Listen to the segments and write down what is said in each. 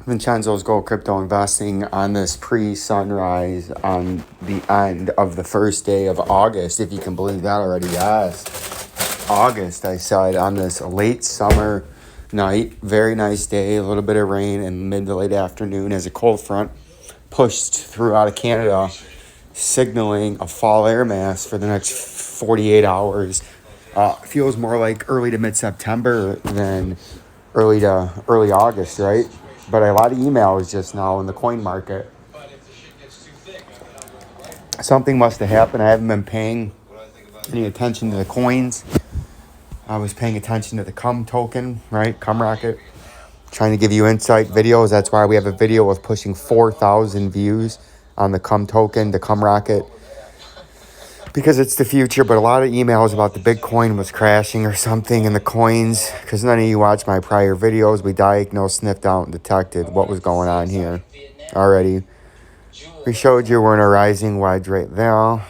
Vincenzo's Gold Crypto Investing on this pre-sunrise on the end of the first day of August, if you can believe that already. Yes, August, I said, on this late summer night. Very nice day, a little bit of rain in mid to late afternoon as a cold front pushed through out of Canada, signaling a fall air mass for the next 48 hours. Feels more like early to mid-September than early August, right? But a lot of emails just now in the coin market. Something must have happened. I haven't been paying any attention to the coins. I was paying attention to the CUM token, right? CUM Rocket. Trying to give you insight videos. That's why we have a video with pushing 4,000 views on the CUM token, the CUM Rocket. Because it's the future, but a lot of emails about the Bitcoin was crashing or something in the coins. Because none of you watched my prior videos. We diagnosed, sniffed out, and detected what was going on here already. We showed you we're in a rising wedge right there.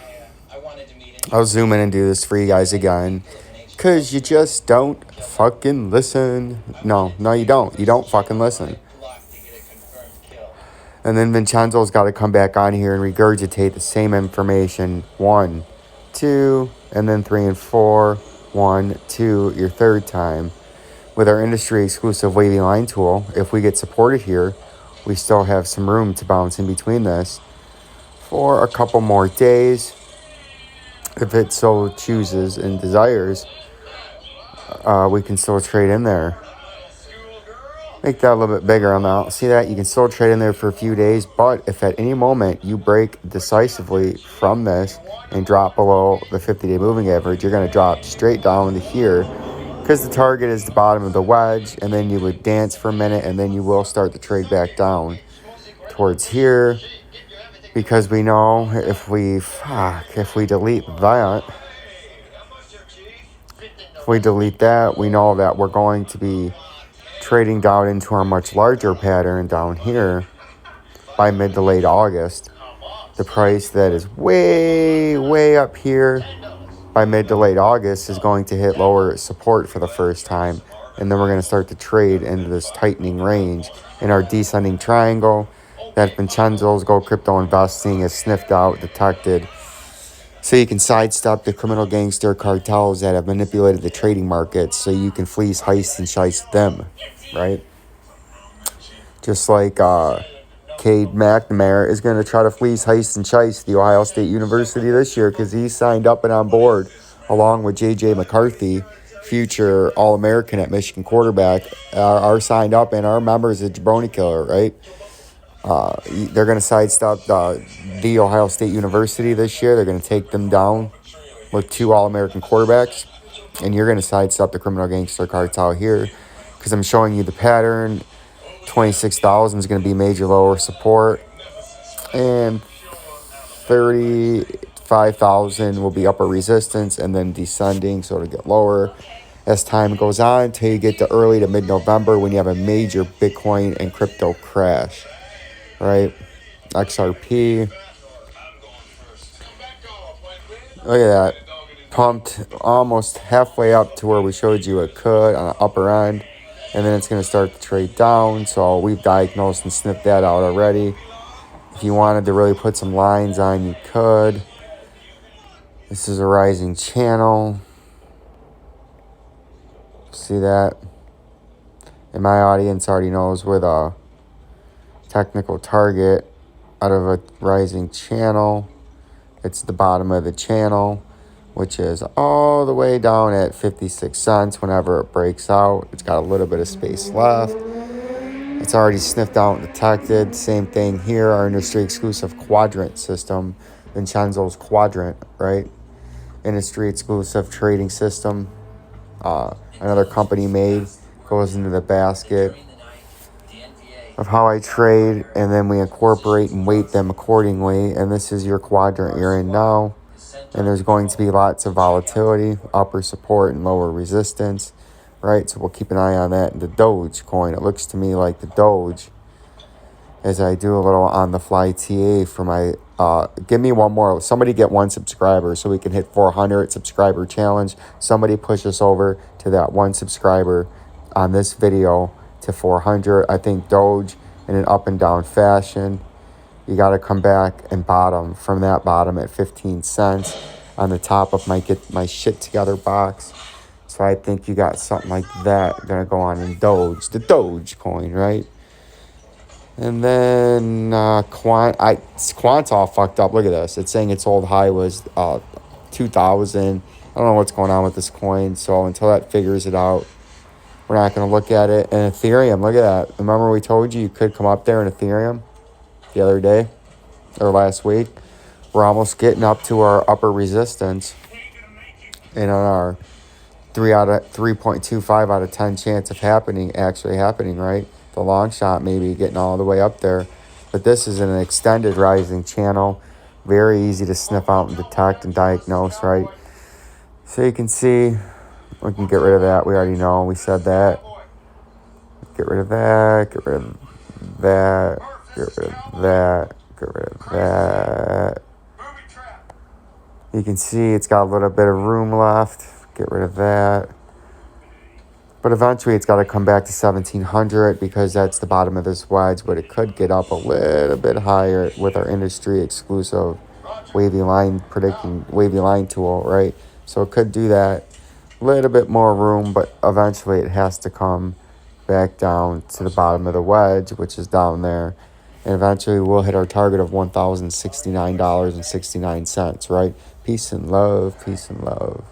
I'll zoom in and do this for you guys again. Because you just don't fucking listen. No, you don't. You don't fucking listen. And then Vincenzo's got to come back on here and regurgitate the same information. 1, 2, and then 3 and 4. 1, 2, your third time. With our industry-exclusive wavy line tool, if we get supported here, we still have some room to bounce in between this for a couple more days. If it so chooses and desires, we can still trade in there. Make that a little bit bigger on that. See that? You can still trade in there for a few days, but if at any moment you break decisively from this and drop below the 50-day moving average, you're going to drop straight down to here because the target is the bottom of the wedge, and then you would dance for a minute, and then you will start to trade back down towards here because we know if we delete that, we know that we're going to be trading down into our much larger pattern down here by mid to late August. The price that is way up here by mid to late August is going to hit lower support for the first time. And then we're going to start to trade into this tightening range in our descending triangle that Vincenzo's Gold Crypto Investing is sniffed out, detected. So you can sidestep the criminal gangster cartels that have manipulated the trading markets so you can fleece, heist, and shiest them, right? Just like Cade McNamara is going to try to fleece, heist, and shiest the Ohio State University this year because he signed up and on board along with J.J. McCarthy, future All-American at Michigan quarterback, are signed up and are members of Jabroni Killer, right? They're going to sidestep the Ohio State University this year. They're going to take them down with 2 All-American quarterbacks. And you're going to sidestep the criminal gangster cartel here because I'm showing you the pattern. 26,000 is going to be major lower support. And 35,000 will be upper resistance and then descending, so it'll get lower as time goes on until you get to early to mid-November when you have a major Bitcoin and crypto crash. Right, XRP. Look at that. Pumped almost halfway up to where we showed you it could on the upper end. And then it's going to start to trade down. So we've diagnosed and sniffed that out already. If you wanted to really put some lines on, you could. This is a rising channel. See that? And my audience already knows where the technical target out of a rising channel. It's the bottom of the channel, which is all the way down at 56 cents whenever it breaks out. It's got a little bit of space left. It's already sniffed out and detected. Same thing here, our industry exclusive quadrant system, Vincenzo's quadrant, right? Industry exclusive trading system. Another company made, goes into the basket of how I trade, and then we incorporate and weight them accordingly. And this is your quadrant you're in now. And there's going to be lots of volatility, upper support and lower resistance, right? So we'll keep an eye on that. And the Doge coin, it looks to me like the Doge, as I do a little on-the-fly TA for my, give me one more. Somebody get 1 subscriber so we can hit 400 subscriber challenge. Somebody push us over to that 1 subscriber on this video to 400. I think Doge in an up and down fashion. You got to come back and bottom from that bottom at 15 cents on the top of my get my shit together box. So I think you got something like that going to go on in Doge, the Doge coin, right? And then QUANT's all fucked up. Look at this. It's saying its old high was 2,000. I don't know what's going on with this coin. So until that figures it out, we're not going to look at it. And Ethereum, look at that. Remember we told you could come up there in Ethereum the other day or last week? We're almost getting up to our upper resistance. And on our 3.25 out of 10 chance of actually happening, right? The long shot maybe getting all the way up there. But this is an extended rising channel. Very easy to sniff out and detect and diagnose, right? So you can see, we can get rid of that. We already know. We said that. Get rid of that. Get rid of that. Get rid of that. Get rid of that. You can see it's got a little bit of room left. Get rid of that. But eventually it's got to come back to 1,700 because that's the bottom of this wedge, but it could get up a little bit higher with our industry exclusive wavy line tool, right? So it could do that. A little bit more room, but eventually it has to come back down to the bottom of the wedge, which is down there. And eventually we'll hit our target of $1,069.69, right? Peace and love. Peace and love.